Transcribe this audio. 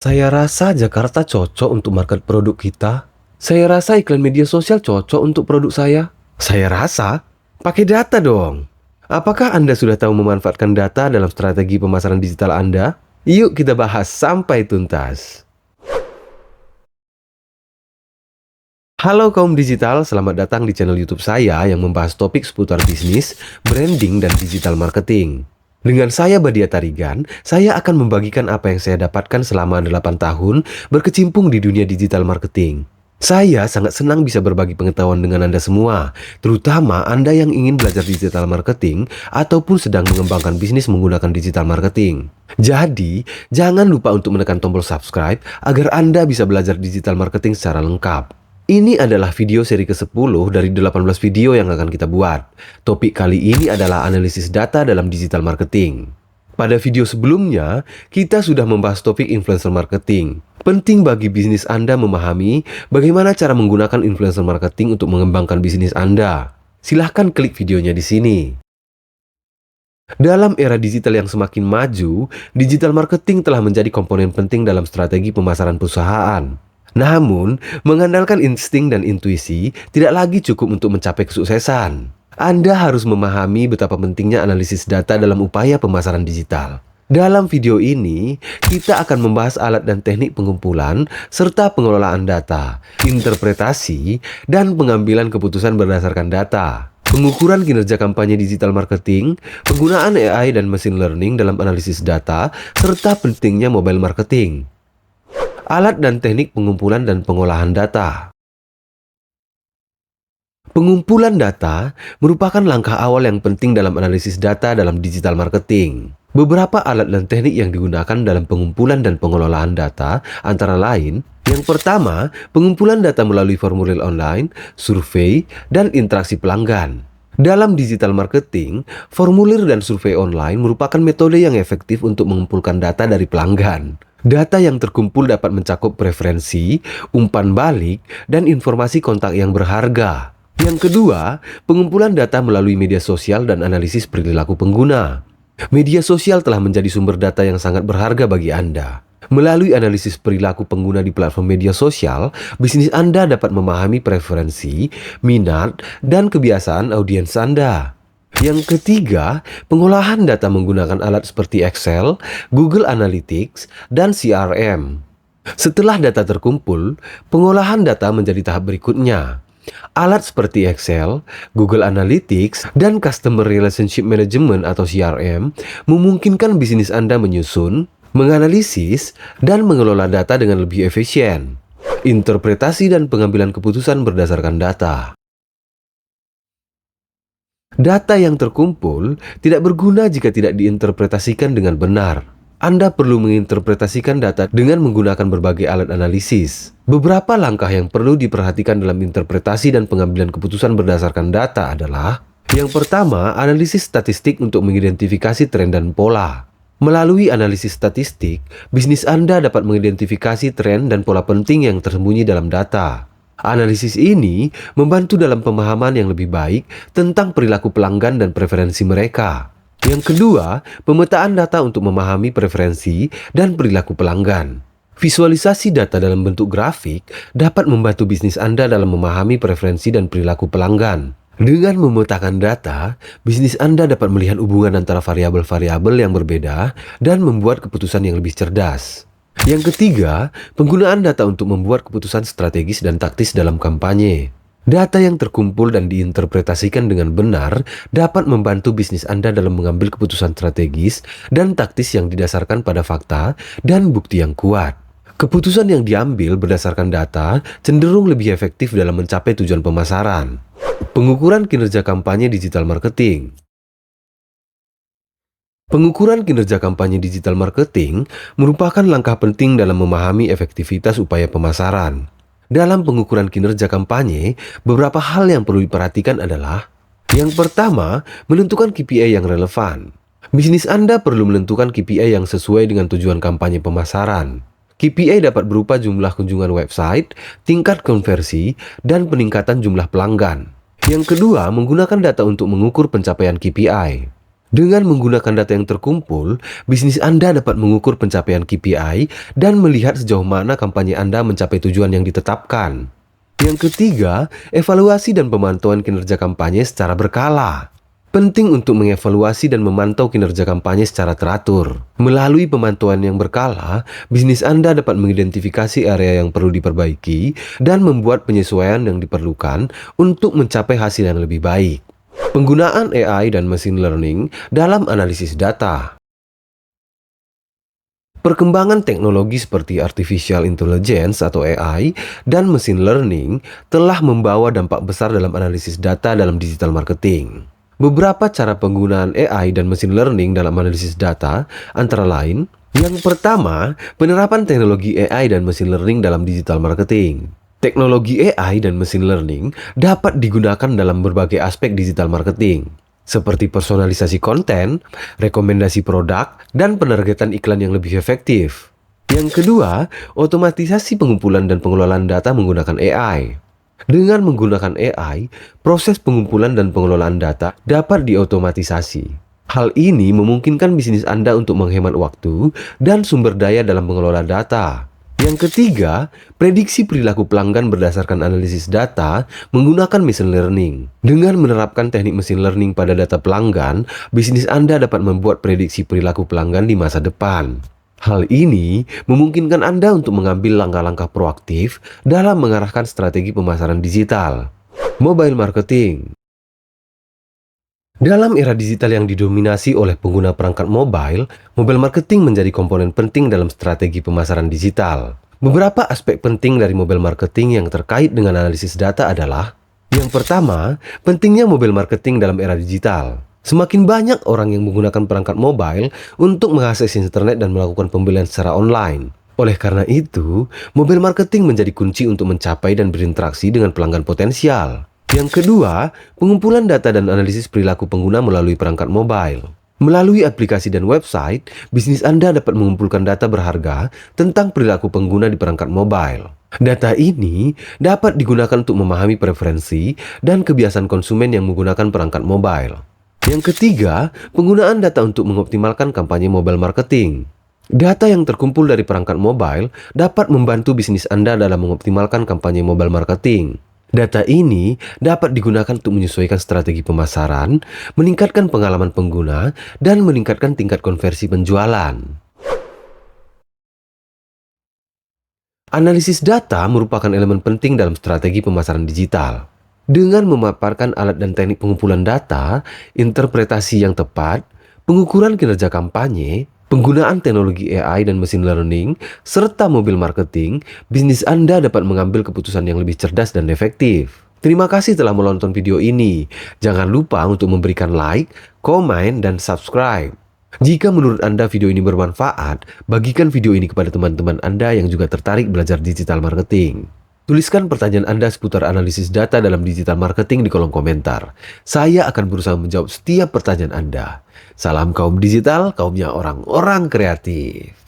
Saya rasa Jakarta cocok untuk market produk kita. Saya rasa iklan media sosial cocok untuk produk saya. Saya rasa pakai data dong. Apakah Anda sudah tahu memanfaatkan data dalam strategi pemasaran digital Anda? Yuk kita bahas sampai tuntas. Halo kaum digital, selamat datang di channel YouTube saya yang membahas topik seputar bisnis, branding, dan digital marketing. Dengan saya Badia Tarigan, saya akan membagikan apa yang saya dapatkan selama 8 tahun berkecimpung di dunia digital marketing. Saya sangat senang bisa berbagi pengetahuan dengan Anda semua, terutama Anda yang ingin belajar digital marketing ataupun sedang mengembangkan bisnis menggunakan digital marketing. Jadi, jangan lupa untuk menekan tombol subscribe agar Anda bisa belajar digital marketing secara lengkap. Ini adalah video seri ke-10 dari 18 video yang akan kita buat. Topik kali ini adalah analisis data dalam digital marketing. Pada video sebelumnya, kita sudah membahas topik influencer marketing. Penting bagi bisnis Anda memahami bagaimana cara menggunakan influencer marketing untuk mengembangkan bisnis Anda. Silahkan klik videonya di sini. Dalam era digital yang semakin maju, digital marketing telah menjadi komponen penting dalam strategi pemasaran perusahaan. Namun, mengandalkan insting dan intuisi tidak lagi cukup untuk mencapai kesuksesan. Anda harus memahami betapa pentingnya analisis data dalam upaya pemasaran digital. Dalam video ini, kita akan membahas alat dan teknik pengumpulan serta pengelolaan data, interpretasi, dan pengambilan keputusan berdasarkan data. Pengukuran kinerja kampanye digital marketing, penggunaan AI dan machine learning dalam analisis data, serta pentingnya mobile marketing. Alat dan teknik pengumpulan dan pengolahan data. Pengumpulan data merupakan langkah awal yang penting dalam analisis data dalam digital marketing. Beberapa alat dan teknik yang digunakan dalam pengumpulan dan pengelolaan data antara lain: yang pertama, pengumpulan data melalui formulir online, survei, dan interaksi pelanggan. Dalam digital marketing, formulir dan survei online merupakan metode yang efektif untuk mengumpulkan data dari pelanggan. Data yang terkumpul dapat mencakup preferensi, umpan balik, dan informasi kontak yang berharga. Yang kedua, pengumpulan data melalui media sosial dan analisis perilaku pengguna. Media sosial telah menjadi sumber data yang sangat berharga bagi Anda. Melalui analisis perilaku pengguna di platform media sosial, bisnis Anda dapat memahami preferensi, minat, dan kebiasaan audiens Anda. Yang ketiga, pengolahan data menggunakan alat seperti Excel, Google Analytics, dan CRM. Setelah data terkumpul, pengolahan data menjadi tahap berikutnya. Alat seperti Excel, Google Analytics, dan Customer Relationship Management atau CRM memungkinkan bisnis Anda menyusun, menganalisis, dan mengelola data dengan lebih efisien. Interpretasi dan pengambilan keputusan berdasarkan data. Data yang terkumpul tidak berguna jika tidak diinterpretasikan dengan benar. Anda perlu menginterpretasikan data dengan menggunakan berbagai alat analisis. Beberapa langkah yang perlu diperhatikan dalam interpretasi dan pengambilan keputusan berdasarkan data adalah: yang pertama, analisis statistik untuk mengidentifikasi tren dan pola. Melalui analisis statistik, bisnis Anda dapat mengidentifikasi tren dan pola penting yang tersembunyi dalam data. Analisis ini membantu dalam pemahaman yang lebih baik tentang perilaku pelanggan dan preferensi mereka. Yang kedua, pemetaan data untuk memahami preferensi dan perilaku pelanggan. Visualisasi data dalam bentuk grafik dapat membantu bisnis Anda dalam memahami preferensi dan perilaku pelanggan. Dengan memetakan data, bisnis Anda dapat melihat hubungan antara variabel-variabel yang berbeda dan membuat keputusan yang lebih cerdas. Yang ketiga, penggunaan data untuk membuat keputusan strategis dan taktis dalam kampanye. Data yang terkumpul dan diinterpretasikan dengan benar dapat membantu bisnis Anda dalam mengambil keputusan strategis dan taktis yang didasarkan pada fakta dan bukti yang kuat. Keputusan yang diambil berdasarkan data cenderung lebih efektif dalam mencapai tujuan pemasaran. Pengukuran kinerja kampanye digital marketing. Pengukuran kinerja kampanye digital marketing merupakan langkah penting dalam memahami efektivitas upaya pemasaran. Dalam pengukuran kinerja kampanye, beberapa hal yang perlu diperhatikan adalah: yang pertama, menentukan KPI yang relevan. Bisnis Anda perlu menentukan KPI yang sesuai dengan tujuan kampanye pemasaran. KPI dapat berupa jumlah kunjungan website, tingkat konversi, dan peningkatan jumlah pelanggan. Yang kedua, menggunakan data untuk mengukur pencapaian KPI. Dengan menggunakan data yang terkumpul, bisnis Anda dapat mengukur pencapaian KPI dan melihat sejauh mana kampanye Anda mencapai tujuan yang ditetapkan. Yang ketiga, evaluasi dan pemantauan kinerja kampanye secara berkala. Penting untuk mengevaluasi dan memantau kinerja kampanye secara teratur. Melalui pemantauan yang berkala, bisnis Anda dapat mengidentifikasi area yang perlu diperbaiki dan membuat penyesuaian yang diperlukan untuk mencapai hasil yang lebih baik. Penggunaan AI dan machine learning dalam analisis data. Perkembangan teknologi seperti artificial intelligence atau AI dan machine learning telah membawa dampak besar dalam analisis data dalam digital marketing. Beberapa cara penggunaan AI dan machine learning dalam analisis data antara lain, yang pertama, penerapan teknologi AI dan machine learning dalam digital marketing. Teknologi AI dan machine learning dapat digunakan dalam berbagai aspek digital marketing, seperti personalisasi konten, rekomendasi produk, dan penargetan iklan yang lebih efektif. Yang kedua, otomatisasi pengumpulan dan pengelolaan data menggunakan AI. Dengan menggunakan AI, proses pengumpulan dan pengelolaan data dapat diotomatisasi. Hal ini memungkinkan bisnis Anda untuk menghemat waktu dan sumber daya dalam mengelola data. Yang ketiga, prediksi perilaku pelanggan berdasarkan analisis data menggunakan machine learning. Dengan menerapkan teknik machine learning pada data pelanggan, bisnis Anda dapat membuat prediksi perilaku pelanggan di masa depan. Hal ini memungkinkan Anda untuk mengambil langkah-langkah proaktif dalam mengarahkan strategi pemasaran digital. Mobile marketing. Dalam era digital yang didominasi oleh pengguna perangkat mobile marketing menjadi komponen penting dalam strategi pemasaran digital. Beberapa aspek penting dari mobile marketing yang terkait dengan analisis data adalah: yang pertama, pentingnya mobile marketing dalam era digital. Semakin banyak orang yang menggunakan perangkat mobile untuk mengakses internet dan melakukan pembelian secara online. Oleh karena itu, mobile marketing menjadi kunci untuk mencapai dan berinteraksi dengan pelanggan potensial. Yang kedua, pengumpulan data dan analisis perilaku pengguna melalui perangkat mobile. Melalui aplikasi dan website, bisnis Anda dapat mengumpulkan data berharga tentang perilaku pengguna di perangkat mobile. Data ini dapat digunakan untuk memahami preferensi dan kebiasaan konsumen yang menggunakan perangkat mobile. Yang ketiga, penggunaan data untuk mengoptimalkan kampanye mobile marketing. Data yang terkumpul dari perangkat mobile dapat membantu bisnis Anda dalam mengoptimalkan kampanye mobile marketing. Data ini dapat digunakan untuk menyesuaikan strategi pemasaran, meningkatkan pengalaman pengguna, dan meningkatkan tingkat konversi penjualan. Analisis data merupakan elemen penting dalam strategi pemasaran digital. Dengan memaparkan alat dan teknik pengumpulan data, interpretasi yang tepat, pengukuran kinerja kampanye, penggunaan teknologi AI dan machine learning, serta mobile marketing, bisnis Anda dapat mengambil keputusan yang lebih cerdas dan efektif. Terima kasih telah menonton video ini. Jangan lupa untuk memberikan like, komen, dan subscribe. Jika menurut Anda video ini bermanfaat, bagikan video ini kepada teman-teman Anda yang juga tertarik belajar digital marketing. Tuliskan pertanyaan Anda seputar analisis data dalam digital marketing di kolom komentar. Saya akan berusaha menjawab setiap pertanyaan Anda. Salam kaum digital, kaumnya orang-orang kreatif.